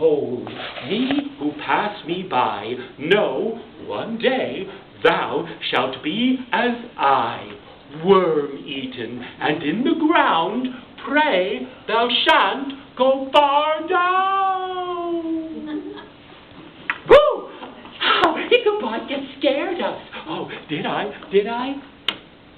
Behold, ye who pass me by, know one day thou shalt be as I, worm-eaten, and in the ground, pray thou shan't go far down. Woo! Oh, Ichabod, you scared us. Oh, did I?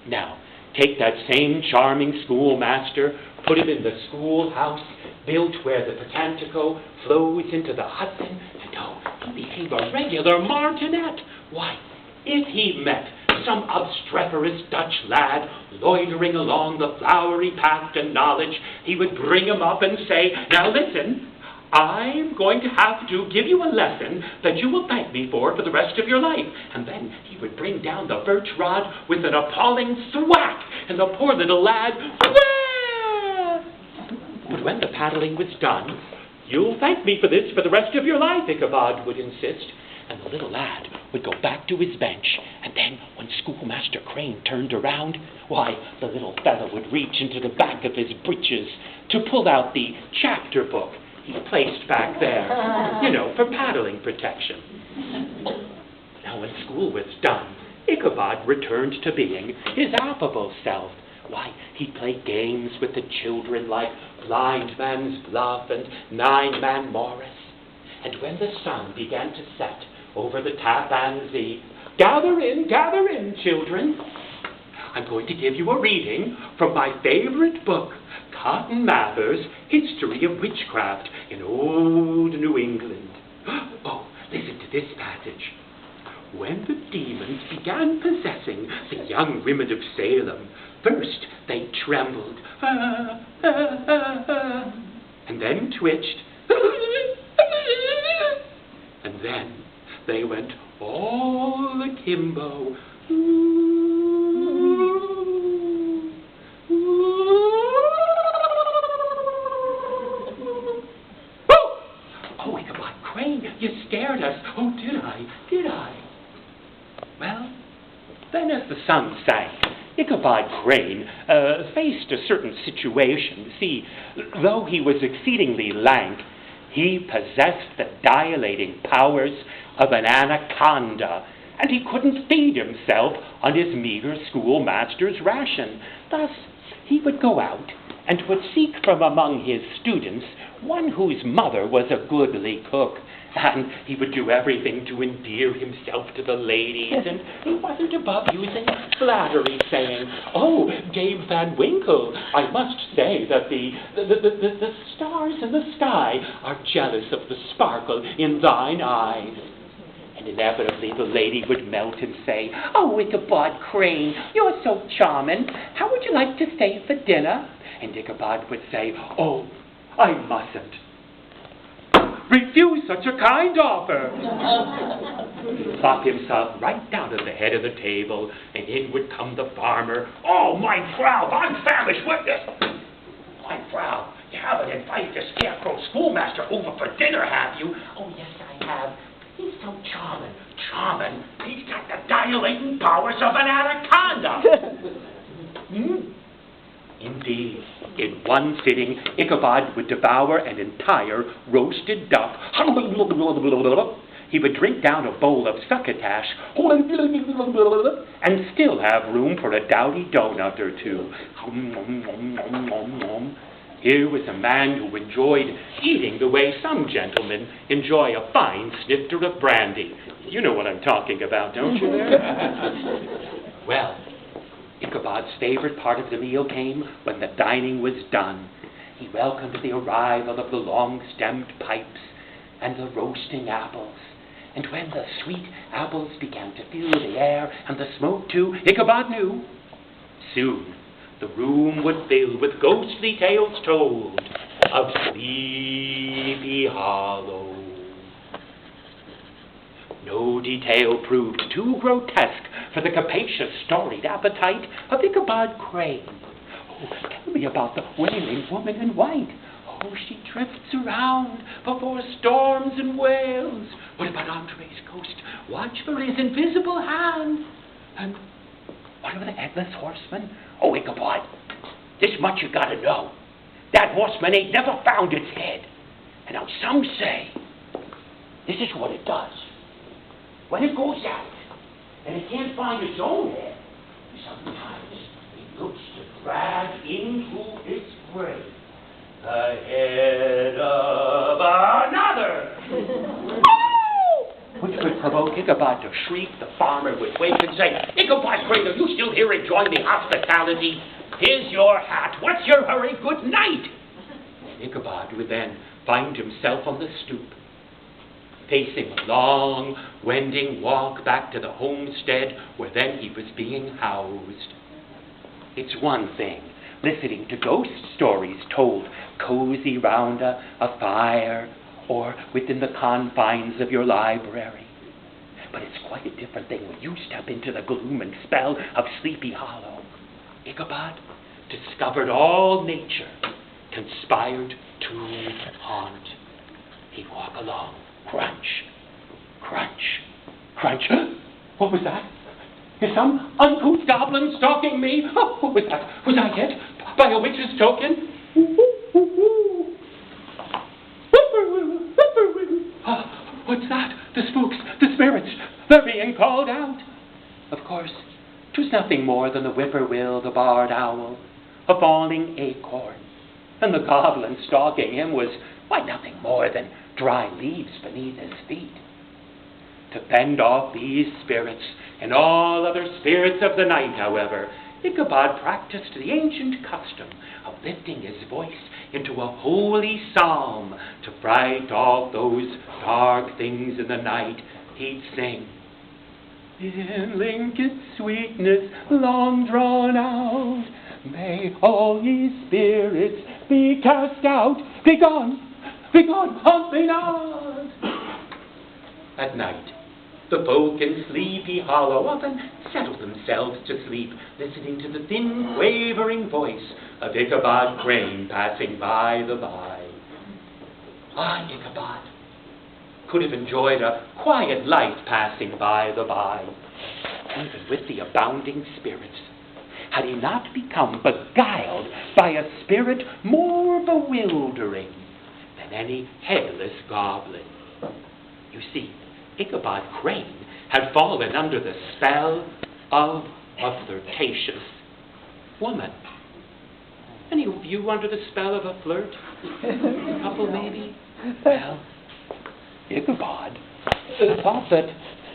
Now, take that same charming schoolmaster, put him in the schoolhouse, built where the Pocantico flows into the Hudson, and oh, he became a regular martinet. Why, if he met some obstreperous Dutch lad loitering along the flowery path to knowledge, he would bring him up and say, now listen, I'm going to have to give you a lesson that you will thank me for the rest of your life. And then he would bring down the birch rod with an appalling thwack, and the poor little lad, wah! But when the paddling was done, you'll thank me for this for the rest of your life, Ichabod would insist. And the little lad would go back to his bench, and then when Schoolmaster Crane turned around, why, the little fellow would reach into the back of his breeches to pull out the chapter book he placed back there, for paddling protection. Now, when school was done, Ichabod returned to being his affable self. Why, he'd play games with the children like Blind Man's Bluff and Nine-Man Morris. And when the sun began to set over the Tappan Zee, gather in, children. I'm going to give you a reading from my favorite book, Cotton Mather's History of Witchcraft in Old New England. Oh, listen to this passage. When the demons began possessing the young women of Salem, first they trembled, and then twitched, and then they went all akimbo. Oh, Ichabod Crane, you scared us. Oh, did I? Well, then as the sun sank, Ichabod Crane faced a certain situation. See, though he was exceedingly lank, he possessed the dilating powers of an anaconda, and he couldn't feed himself on his meager schoolmaster's ration. Thus, he would go out and would seek from among his students one whose mother was a goodly cook, and he would do everything to endear himself to the ladies, and he wasn't above using flattery, saying, "Oh, Gabe Van Winkle, I must say that the stars in the sky are jealous of the sparkle in thine eyes." And inevitably the lady would melt and say, "Oh, Ichabod Crane, you're so charming. How would you like to stay for dinner?" And Ichabod would say, "Oh, I mustn't. Refuse such a kind offer." Plop himself right down at the head of the table, and in would come the farmer. "Oh, mein Frau, I'm famished witness. Mein Frau, you haven't invited the scarecrow schoolmaster over for dinner, have you?" "Oh, yes, I have. He's so charming. Charming? He's got the dilating powers of an anaconda." Indeed, in one sitting, Ichabod would devour an entire roasted duck. He would drink down a bowl of succotash and still have room for a dowdy donut or two. Here was a man who enjoyed eating the way some gentlemen enjoy a fine snifter of brandy. You know what I'm talking about, don't you there? Well, Ichabod's favorite part of the meal came when the dining was done. He welcomed the arrival of the long-stemmed pipes and the roasting apples. And when the sweet apples began to fill the air, and the smoke too, Ichabod knew. Soon the room would fill with ghostly tales told of Sleepy Hollow. No detail proved too grotesque for the capacious, storied appetite of Ichabod Crane. "Oh, tell me about the wailing woman in white. Oh, she drifts around before storms and wails. What about Andre's ghost? Watch for his invisible hand. And what of the headless horseman? Oh, Ichabod, this much you gotta know. That horseman ain't never found its head. And now some say this is what it does. When it goes out and it can't find its own head, sometimes it looks to drag into its grave the head of another. Which could provoke Ichabod to shriek. The farmer would wake and say, "Ichabod Crane, are you still here enjoying the hospitality? Here's your hat. What's your hurry? Good night." Ichabod would then find himself on the stoop, facing a long, wending walk back to the homestead where then he was being housed. It's one thing listening to ghost stories told cozy round a fire or within the confines of your library. But it's quite a different thing when you step into the gloom and spell of Sleepy Hollow. Ichabod discovered all nature conspired to haunt. He'd walk along, crunch, crunch, crunch. What was that? Is some uncouth goblin stalking me? Oh, what was that? Was I hit by a witch's token? What's that? The spooks, the spirits, they're being called out. Of course, 'twas nothing more than the whippoorwill, the barred owl, a falling acorn, and the goblin stalking him was, why, nothing more than dry leaves beneath his feet. To fend off these spirits and all other spirits of the night, however, Ichabod practiced the ancient custom of lifting his voice into a holy psalm to fright off those dark things in the night. He'd sing, "In linked sweetness long drawn out, may all ye spirits be cast out. Begone, begone, haunt me not." At night, the folk in Sleepy Hollow often settled themselves to sleep, listening to the thin, quavering voice of Ichabod Crane passing by the by. I, Ichabod, could have enjoyed a quiet life passing by the by, even with the abounding spirits, had he not become beguiled by a spirit more bewildering than any headless goblin. You see, Ichabod Crane had fallen under the spell of a flirtatious woman. Any of you under the spell of a flirt? A couple, maybe? Well, Ichabod thought that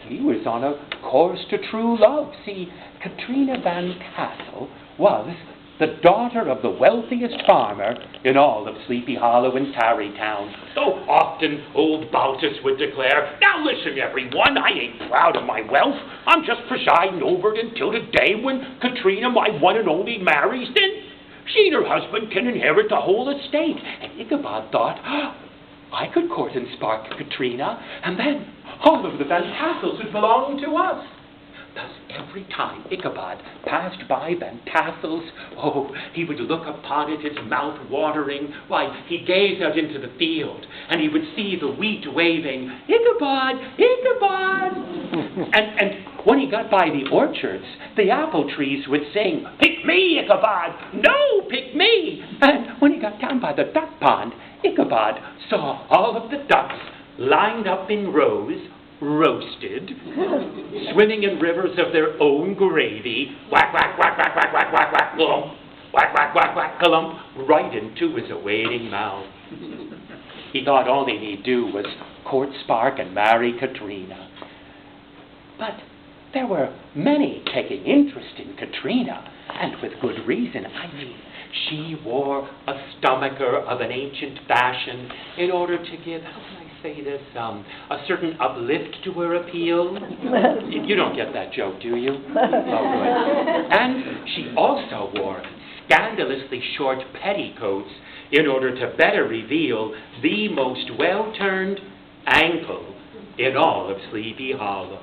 he was on a course to true love. See, Katrina Van Tassel was the daughter of the wealthiest farmer in all of Sleepy Hollow and Tarrytown. So often old Baltus would declare, "Now listen, everyone, I ain't proud of my wealth. I'm just presiding over it until the day when Katrina, my one and only, marries. Then she and her husband can inherit the whole estate." And Ichabod thought, I could court and spark Katrina, and then all of the Van Tassels would belong to us. Thus, every time Ichabod passed by Van Tassel's, he would look upon it, his mouth watering. Why, he'd gaze out into the field, and he would see the wheat waving, "Ichabod, Ichabod!" and when he got by the orchards, the apple trees would sing, "Pick me, Ichabod! No, pick me!" And when he got down by the duck pond, Ichabod saw all of the ducks lined up in rows, roasted, swimming in rivers of their own gravy, whack, whack, whack, whack, whack, whack, whack, whack, glump, whack, whack, whack, whack, glump, right into his awaiting mouth. He thought all he need do was court Spark and marry Katrina. But there were many taking interest in Katrina, and with good reason. I mean, she wore a stomacher of an ancient fashion in order to give, how can I say this, a certain uplift to her appeal. You don't get that joke, do you? Oh, good. And she also wore scandalously short petticoats in order to better reveal the most well-turned ankle in all of Sleepy Hollow.